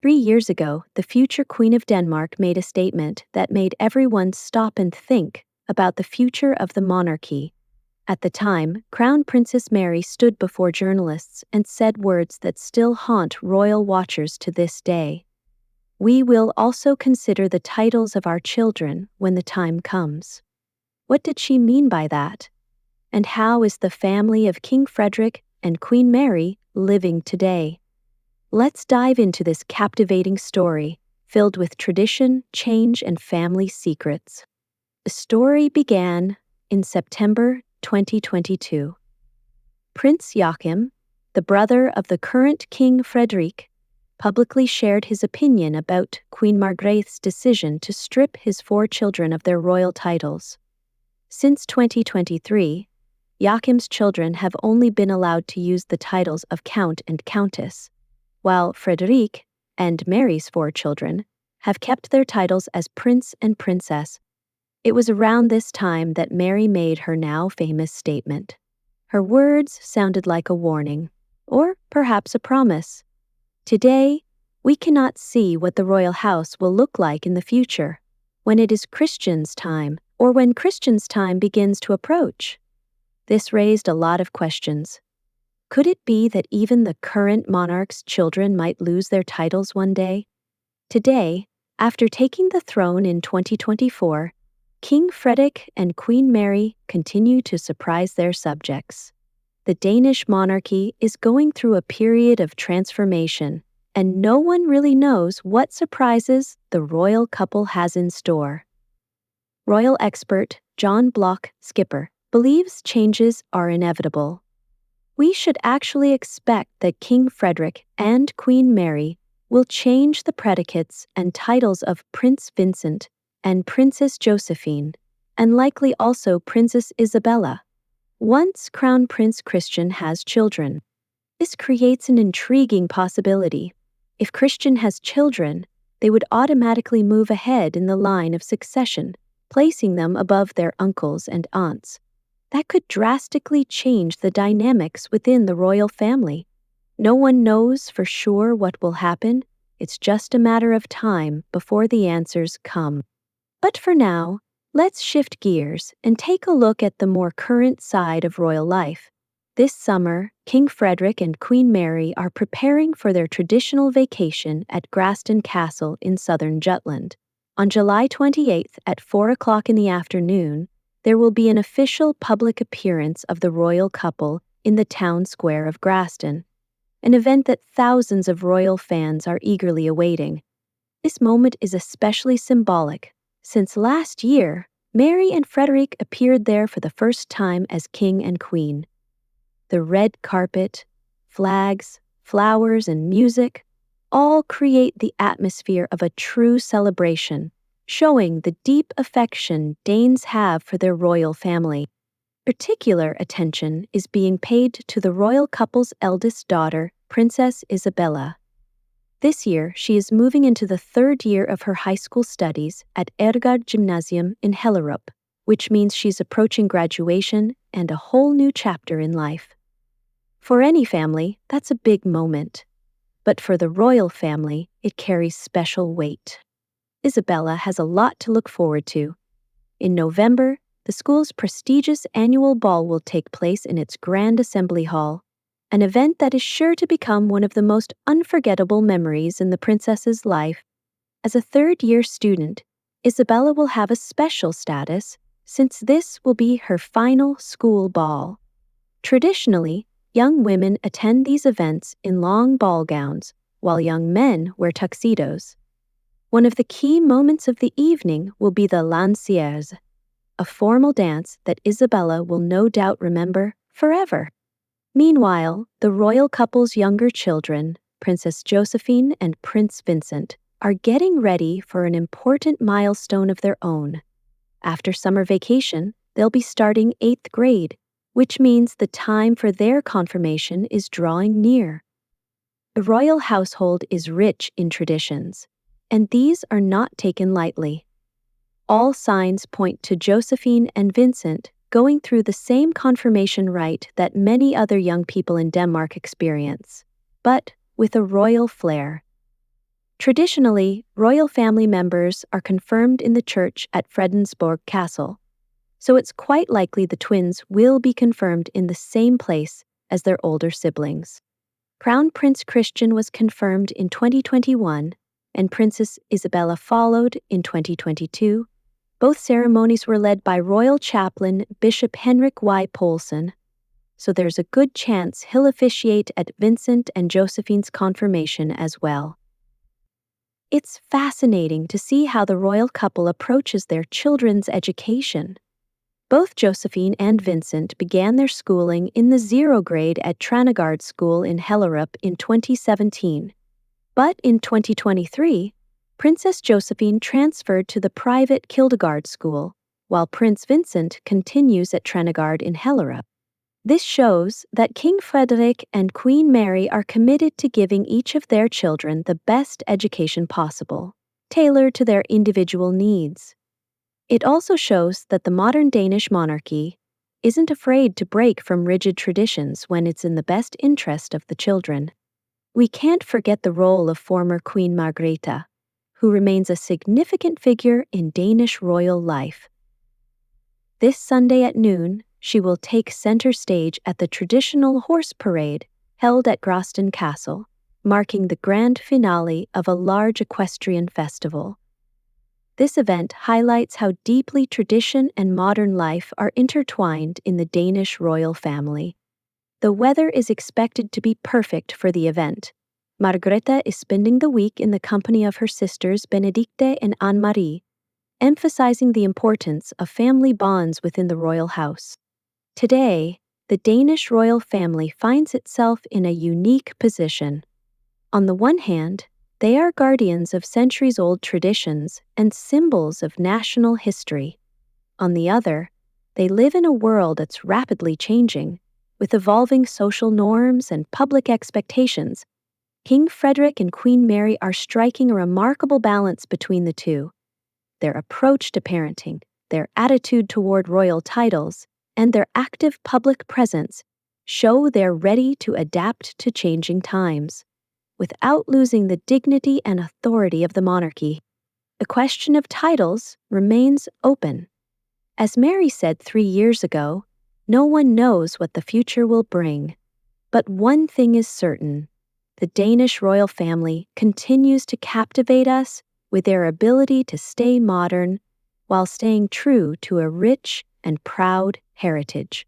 3 years ago, the future Queen of Denmark made a statement that made everyone stop and think about the future of the monarchy. At the time, Crown Princess Mary stood before journalists and said words that still haunt royal watchers to this day. "We will also consider the titles of our children when the time comes." What did she mean by that? And how is the family of King Frederik and Queen Mary living today? Let's dive into this captivating story, filled with tradition, change, and family secrets. The story began in September 2022. Prince Joachim, the brother of the current King Frederik, publicly shared his opinion about Queen Margrethe's decision to strip his 4 children of their royal titles. Since 2023, Joachim's children have only been allowed to use the titles of Count and Countess, while Frederik and Mary's 4 children have kept their titles as Prince and Princess. It was around this time that Mary made her now famous statement. Her words sounded like a warning, or perhaps a promise. Today, we cannot see what the royal house will look like in the future, when it is Christian's time, or when Christian's time begins to approach. This raised a lot of questions. Could it be that even the current monarch's children might lose their titles one day? Today, after taking the throne in 2024, King Frederik and Queen Mary continue to surprise their subjects. The Danish monarchy is going through a period of transformation, and no one really knows what surprises the royal couple has in store. Royal expert John Bloch Skipper believes changes are inevitable. We should actually expect that King Frederik and Queen Mary will change the predicates and titles of Prince Vincent and Princess Josephine, and likely also Princess Isabella, once Crown Prince Christian has children. This creates an intriguing possibility. If Christian has children, they would automatically move ahead in the line of succession, placing them above their uncles and aunts. That could drastically change the dynamics within the royal family. No one knows for sure what will happen. It's just a matter of time before the answers come. But for now, let's shift gears and take a look at the more current side of royal life. This summer, King Frederik and Queen Mary are preparing for their traditional vacation at Graston Castle in southern Jutland. On July 28th at 4 o'clock in the afternoon, there will be an official public appearance of the royal couple in the town square of Graston, an event that thousands of royal fans are eagerly awaiting. This moment is especially symbolic, since last year, Mary and Frederik appeared there for the first time as king and queen. The red carpet, flags, flowers, and music all create the atmosphere of a true celebration, showing the deep affection Danes have for their royal family. Particular attention is being paid to the royal couple's eldest daughter, Princess Isabella. This year, she is moving into the 3rd year of her high school studies at Erdgard Gymnasium in Hellerup, which means she's approaching graduation and a whole new chapter in life. For any family, that's a big moment. But for the royal family, it carries special weight. Isabella has a lot to look forward to. In November, the school's prestigious annual ball will take place in its Grand Assembly Hall, an event that is sure to become one of the most unforgettable memories in the princess's life. As a 3rd-year student, Isabella will have a special status since this will be her final school ball. Traditionally, young women attend these events in long ball gowns, while young men wear tuxedos. One of the key moments of the evening will be the lanciers, a formal dance that Isabella will no doubt remember forever. Meanwhile, the royal couple's younger children, Princess Josephine and Prince Vincent, are getting ready for an important milestone of their own. After summer vacation, they'll be starting 8th grade, which means the time for their confirmation is drawing near. The royal household is rich in traditions, and these are not taken lightly. All signs point to Josephine and Vincent going through the same confirmation rite that many other young people in Denmark experience, but with a royal flair. Traditionally, royal family members are confirmed in the church at Fredensborg Castle, so it's quite likely the twins will be confirmed in the same place as their older siblings. Crown Prince Christian was confirmed in 2021, and Princess Isabella followed in 2022. Both ceremonies were led by royal chaplain Bishop Henrik Y. Poulsen, so there's a good chance he'll officiate at Vincent and Josephine's confirmation as well. It's fascinating to see how the royal couple approaches their children's education. Both Josephine and Vincent began their schooling in the 0 grade at Tranegard School in Hellerup in 2017. But in 2023, Princess Josephine transferred to the private Kildegard School, while Prince Vincent continues at Tranegard in Hellerup. This shows that King Frederik and Queen Mary are committed to giving each of their children the best education possible, tailored to their individual needs. It also shows that the modern Danish monarchy isn't afraid to break from rigid traditions when it's in the best interest of the children. We can't forget the role of former Queen Margrethe, who remains a significant figure in Danish royal life. This Sunday at noon, she will take center stage at the traditional horse parade held at Gråsten Castle, marking the grand finale of a large equestrian festival. This event highlights how deeply tradition and modern life are intertwined in the Danish royal family. The weather is expected to be perfect for the event. Margrethe is spending the week in the company of her sisters Benedikte and Anne-Marie, emphasizing the importance of family bonds within the royal house. Today, the Danish royal family finds itself in a unique position. On the one hand, they are guardians of centuries-old traditions and symbols of national history. On the other, they live in a world that's rapidly changing, with evolving social norms and public expectations. King Frederik and Queen Mary are striking a remarkable balance between the two. Their approach to parenting, their attitude toward royal titles, and their active public presence show they're ready to adapt to changing times, without losing the dignity and authority of the monarchy. The question of titles remains open. As Mary said 3 years ago, no one knows what the future will bring. But one thing is certain: the Danish royal family continues to captivate us with their ability to stay modern while staying true to a rich and proud heritage.